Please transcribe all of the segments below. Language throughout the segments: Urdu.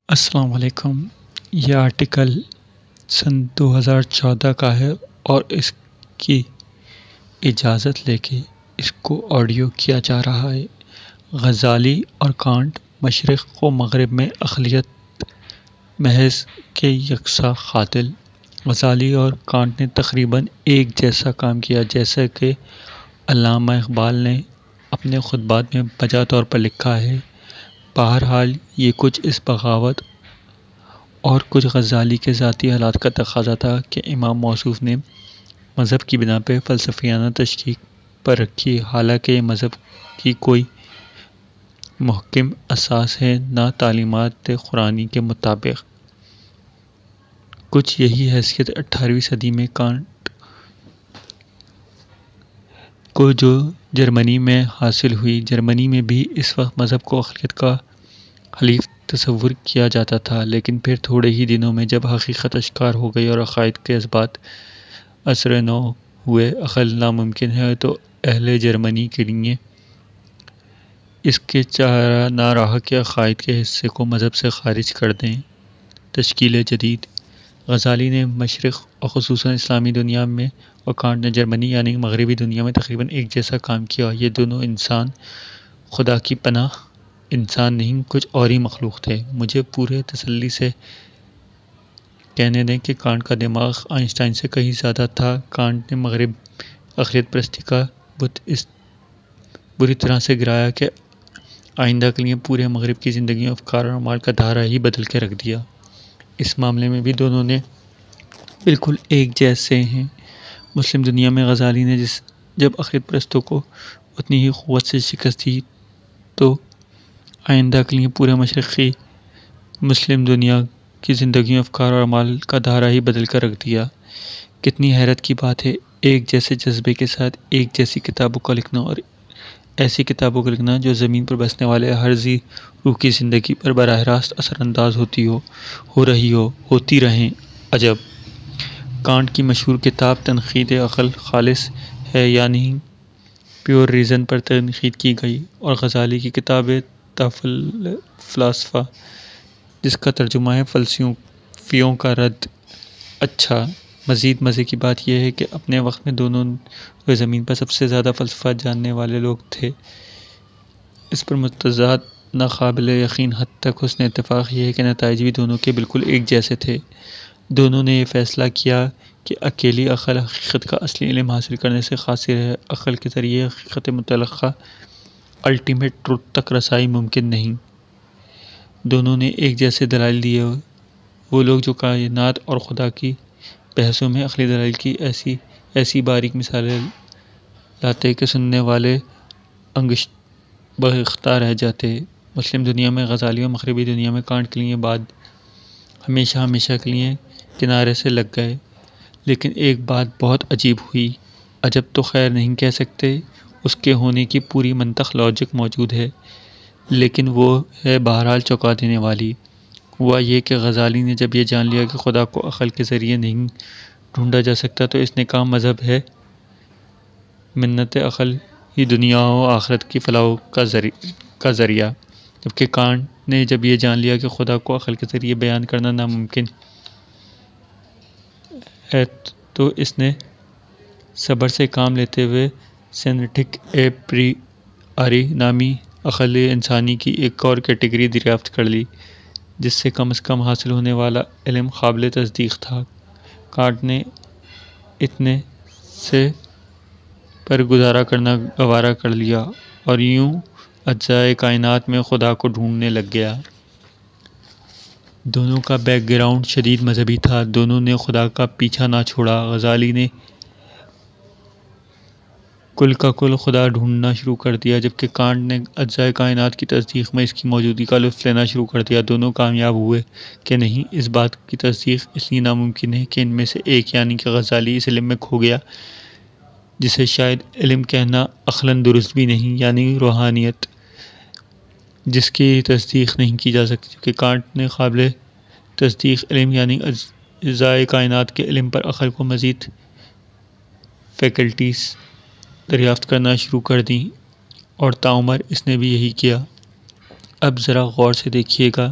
السلام علیکم۔ یہ آرٹیکل سن 2014 کا ہے اور اس کی اجازت لے کے اس کو آڈیو کیا جا رہا ہے۔ غزالی اور کانٹ مشرق و مغرب میں اقلیت محض کے یکساں قاتل۔ غزالی اور کانٹ نے تقریباً ایک جیسا کام کیا، جیسا کہ علامہ اقبال نے اپنے خطبات میں بجا طور پر لکھا ہے۔ بہرحال یہ کچھ اس بغاوت اور کچھ غزالی کے ذاتی حالات کا تقاضا تھا کہ امام موصوف نے مذہب کی بنا پہ فلسفیانہ تشکیک پر رکھی، حالانکہ یہ مذہب کی کوئی محکم اساس ہے، نہ تعلیمات قرآنی کے مطابق۔ کچھ یہی حیثیت 18ویں صدی میں کانٹ کو جو جرمنی میں حاصل ہوئی۔ جرمنی میں بھی اس وقت مذہب کو اقلیت کا حلیف تصور کیا جاتا تھا، لیکن پھر تھوڑے ہی دنوں میں جب حقیقت اشکار ہو گئی اور عقائد کے اثبات اثر نو ہوئے، عقل ناممکن ہے، تو اہل جرمنی کے لیے اس کے چارہ نہ رہا کہ عقائد کے حصے کو مذہب سے خارج کر دیں۔ تشکیل جدید۔ غزالی نے مشرق اور خصوصاً اسلامی دنیا میں اور کانٹ نے جرمنی یعنی مغربی دنیا میں تقریباً ایک جیسا کام کیا۔ یہ دونوں انسان خدا کی پناہ انسان نہیں، کچھ اور ہی مخلوق تھے۔ مجھے پورے تسلی سے کہنے دیں کہ کانٹ کا دماغ آئنسٹائن سے کہیں زیادہ تھا۔ کانٹ نے مغرب اقلیت پرستی کا بت اس بری طرح سے گرایا کہ آئندہ کے لیے پورے مغرب کی زندگی، افکار اور اعمال کا دھارا ہی بدل کے رکھ دیا۔ اس معاملے میں بھی دونوں نے بالکل ایک جیسے ہیں۔ مسلم دنیا میں غزالی نے جب اقلیت پرستوں کو اتنی ہی قوت سے شکست دی تو آئندہ کے لیے پورے مشرقی مسلم دنیا کی زندگی، افکار اور اعمال کا دھارا ہی بدل کر رکھ دیا۔ کتنی حیرت کی بات ہے، ایک جیسے جذبے کے ساتھ ایک جیسی کتابوں کا لکھنا، اور ایسی کتابوں کا لکھنا جو زمین پر بسنے والے ہر ذی روح کی زندگی پر براہ راست اثر انداز ہوتی رہیں۔ عجب! کانٹ کی مشہور کتاب تنقید عقل خالص ہے یا نہیں، پیور ریزن پر تنقید کی گئی، اور غزالی کی کتاب فلاسفہ جس کا ترجمہ ہے فلسفیوں کا رد۔ اچھا، مزید مزے کی بات یہ ہے کہ اپنے وقت میں دونوں روئے زمین پر سب سے زیادہ فلسفہ جاننے والے لوگ تھے۔ اس پر متضاد ناقابل یقین حد تک حسن اتفاق یہ ہے کہ نتائج بھی دونوں کے بالکل ایک جیسے تھے۔ دونوں نے یہ فیصلہ کیا کہ اکیلی عقل حقیقت کا اصلی علم حاصل کرنے سے قاصر ہے۔ عقل کے ذریعے حقیقت مطلقہ الٹیمیٹ ٹروتھ تک رسائی ممکن نہیں۔ دونوں نے ایک جیسے دلائل دیے۔ وہ لوگ جو کائنات اور خدا کی بحثوں میں عقلی دلائل کی ایسی باریک مثالیں لاتے کہ سننے والے انگشت بختہ رہ جاتے۔ مسلم دنیا میں غزالی اور مغربی دنیا میں کانٹ کے لیے بعد ہمیشہ کے لیے کنارے سے لگ گئے۔ لیکن ایک بات بہت عجیب ہوئی، عجب تو خیر نہیں کہہ سکتے، اس کے ہونے کی پوری منطق لاجک موجود ہے، لیکن وہ ہے بہرحال چونکا دینے والی۔ ہوا یہ کہ غزالی نے جب یہ جان لیا کہ خدا کو عقل کے ذریعے نہیں ڈھونڈا جا سکتا تو اس نے کہا مذہب ہے منت عقل ہی دنیا و آخرت کی فلاح کا ذریعہ، جبکہ کانٹ نے جب یہ جان لیا کہ خدا کو عقل کے ذریعے بیان کرنا ناممکن ہے تو اس نے صبر سے کام لیتے ہوئے سینٹک اے پریاری نامی عقل انسانی کی ایک اور کیٹیگری دریافت کر لی، جس سے کم حاصل ہونے والا علم قابل تصدیق تھا۔ کانٹ نے اتنے سے پر گزارا کرنا گوارا کر لیا اور یوں اجزائے کائنات میں خدا کو ڈھونڈنے لگ گیا۔ دونوں کا بیک گراؤنڈ شدید مذہبی تھا، دونوں نے خدا کا پیچھا نہ چھوڑا۔ غزالی نے کل کا کل خدا ڈھونڈنا شروع کر دیا، جبکہ کانٹ نے اجزائے کائنات کی تصدیق میں اس کی موجودگی کا لطف لینا شروع کر دیا۔ دونوں کامیاب ہوئے کہ نہیں، اس بات کی تصدیق اس لیے ناممکن ہے کہ ان میں سے ایک یعنی کہ غزالی اس علم میں کھو گیا جسے شاید علم کہنا عقلاً درست بھی نہیں، یعنی روحانیت، جس کی تصدیق نہیں کی جا سکتی، جبکہ کانٹ نے قابل تصدیق علم یعنی اجزائے کائنات کے علم پر عقل کو مزید فیکلٹیز دریافت کرنا شروع کر دیں، اور تاعمر اس نے بھی یہی کیا۔ اب ذرا غور سے دیکھیے گا،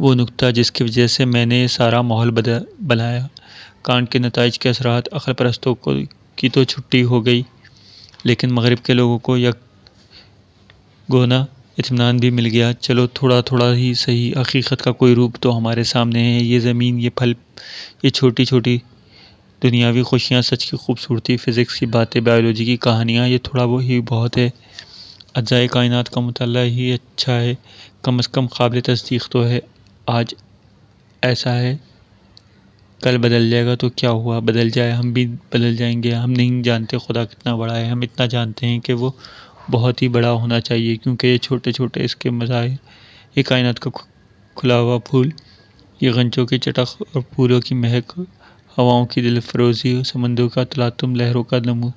وہ نکتہ جس کی وجہ سے میں نے سارا ماحول بنایا۔ کانٹ کے نتائج کے اثرات عقل پرستوں کی تو چھٹی ہو گئی، لیکن مغرب کے لوگوں کو یک گونا اطمینان بھی مل گیا۔ چلو تھوڑا تھوڑا ہی صحیح، حقیقت کا کوئی روپ تو ہمارے سامنے ہے۔ یہ زمین، یہ پھل، یہ چھوٹی چھوٹی دنیاوی خوشیاں، سچ کی خوبصورتی، فزکس کی باتیں، بائیولوجی کی کہانیاں، یہ تھوڑا ہی بہت ہے۔ اجزائے کائنات کا مطالعہ ہی اچھا ہے، کم از کم قابل تصدیق تو ہے۔ آج ایسا ہے، کل بدل جائے گا تو کیا ہوا، بدل جائے، ہم بھی بدل جائیں گے۔ ہم نہیں جانتے خدا کتنا بڑا ہے، ہم اتنا جانتے ہیں کہ وہ بہت ہی بڑا ہونا چاہیے، کیونکہ یہ چھوٹے چھوٹے اس کے مظاہر، یہ کائنات کا کھلا ہوا پھول، یہ غنچوں کی چٹخ اور پھولوں کی مہک، ہواؤں کی دل فروزی، سمندروں کا تلاطم، لہروں کا نمو،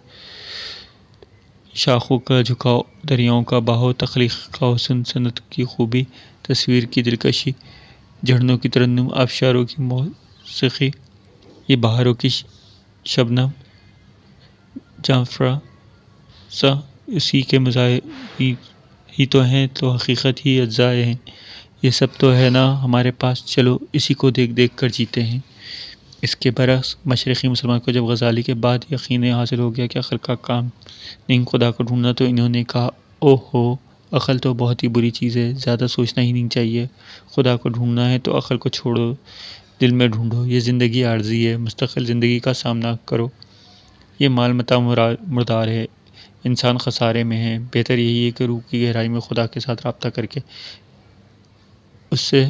شاخوں کا جھکاؤ، دریاؤں کا بہاؤ، تخلیق کا حسن، صنعت کی خوبی، تصویر کی دلکشی، جھرنوں کی ترنم، آبشاروں کی موسیقی، یہ بہاروں کی شبنم، جعفرہ سا، اسی کے مظاہر ہی تو ہیں، تو حقیقت ہی اجزاء ہیں۔ یہ سب تو ہے نا ہمارے پاس، چلو اسی کو دیکھ دیکھ کر جیتے ہیں۔ اس کے برعکس مشرقی مسلمان کو جب غزالی کے بعد یقین حاصل ہو گیا کہ عقل کا کام نہیں خدا کو ڈھونڈنا، تو انہوں نے کہا، اوہ ہو، عقل تو بہت ہی بری چیز ہے، زیادہ سوچنا ہی نہیں چاہیے۔ خدا کو ڈھونڈنا ہے تو عقل کو چھوڑو، دل میں ڈھونڈو۔ یہ زندگی عارضی ہے، مستقل زندگی کا سامنا کرو۔ یہ مال متاع مردار ہے، انسان خسارے میں ہے۔ بہتر یہی ہے کہ روح کی گہرائی میں خدا کے ساتھ رابطہ کر کے اس سے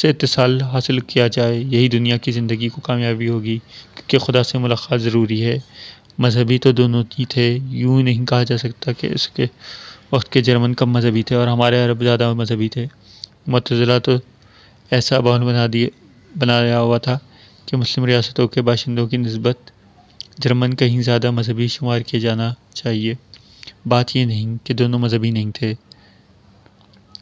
اتصال حاصل کیا جائے، یہی دنیا کی زندگی کو کامیابی ہوگی، کیونکہ خدا سے ملاقات ضروری ہے۔ مذہبی تو دونوں ہی تھے، یوں نہیں کہا جا سکتا کہ اس کے وقت کے جرمن کم مذہبی تھے اور ہمارے عرب زیادہ مذہبی تھے۔ معتزلہ تو ایسا باون بنایا ہوا تھا کہ مسلم ریاستوں کے باشندوں کی نسبت جرمن کہیں زیادہ مذہبی شمار کیے جانا چاہیے۔ بات یہ نہیں کہ دونوں مذہبی نہیں تھے،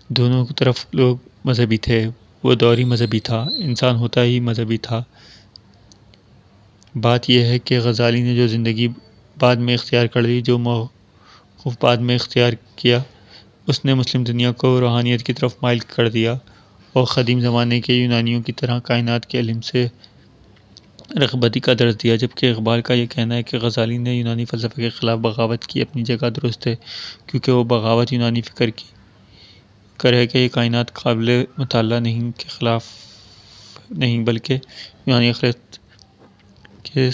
دونوں طرف لوگ مذہبی تھے، وہ دور ہی مذہبی تھا، انسان ہوتا ہی مذہبی تھا۔ بات یہ ہے کہ غزالی نے جو زندگی بعد میں اختیار کر لی، جو موقف بعد میں اختیار کیا، اس نے مسلم دنیا کو روحانیت کی طرف مائل کر دیا اور قدیم زمانے کے یونانیوں کی طرح کائنات کے علم سے رغبتی کا درس دیا۔ جبکہ اقبال کا یہ کہنا ہے کہ غزالی نے یونانی فلسفے کے خلاف بغاوت کی، اپنی جگہ درست ہے، کیونکہ وہ بغاوت یونانی فکر کی ہے کہ یہ کائنات قابل مطالعہ نہیں کے خلاف نہیں، بلکہ یونانی عقلیت کے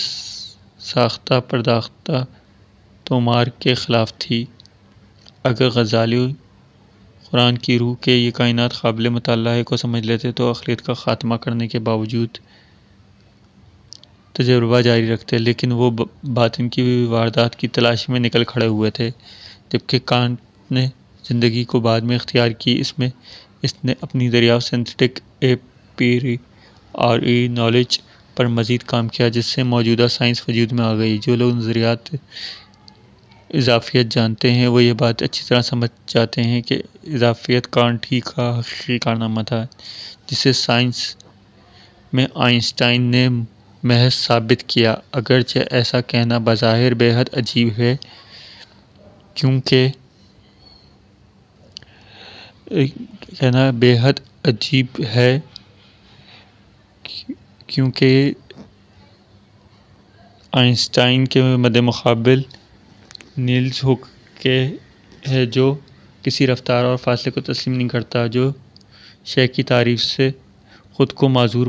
ساختہ پرداختہ تومار کے خلاف تھی۔ اگر غزالی قرآن کی روح کے یہ کائنات قابل مطالعہ ہے کو سمجھ لیتے تو عقلیت کا خاتمہ کرنے کے باوجود تجربہ جاری رکھتے، لیکن وہ باطن کی واردات کی تلاش میں نکل کھڑے ہوئے تھے۔ جبکہ کانٹ نے زندگی کو بعد میں اختیار کی، اس نے اپنی دریافت سنتھیٹک اے-پری-آری نالج پر مزید کام کیا، جس سے موجودہ سائنس وجود میں آ گئی۔ جو لوگ نظریات اضافیت جانتے ہیں وہ یہ بات اچھی طرح سمجھ جاتے ہیں کہ اضافیت کانٹ ہی کا حقیقی کارنامہ تھا، جسے سائنس میں آئنسٹائن نے محض ثابت کیا، اگرچہ ایسا کہنا بظاہر بے حد عجیب ہے، کیونکہ آئنسٹائن کے مدمقابل نیلس ہوکے ہے، جو کسی رفتار اور فاصلے کو تسلیم نہیں کرتا، جو شے کی تعریف سے خود کو معذور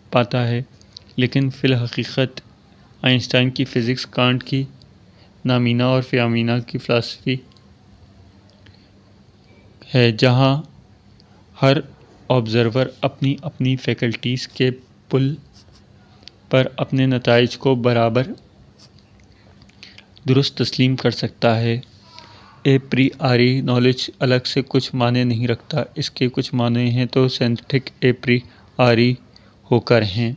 پاتا ہے۔ لیکن فی الحقیقت آئنسٹائن کی فزکس کانٹ کی نامینہ اور فیامینہ کی فلسفی ہے، جہاں ہر آبزرور اپنی اپنی فیکلٹیز کے پل پر اپنے نتائج کو برابر درست تسلیم کر سکتا ہے۔ اے-پری-آری نالج الگ سے کچھ معنی نہیں رکھتا، اس کے کچھ معنی ہیں تو سنتھیٹک اے-پری-آری ہو کر ہیں۔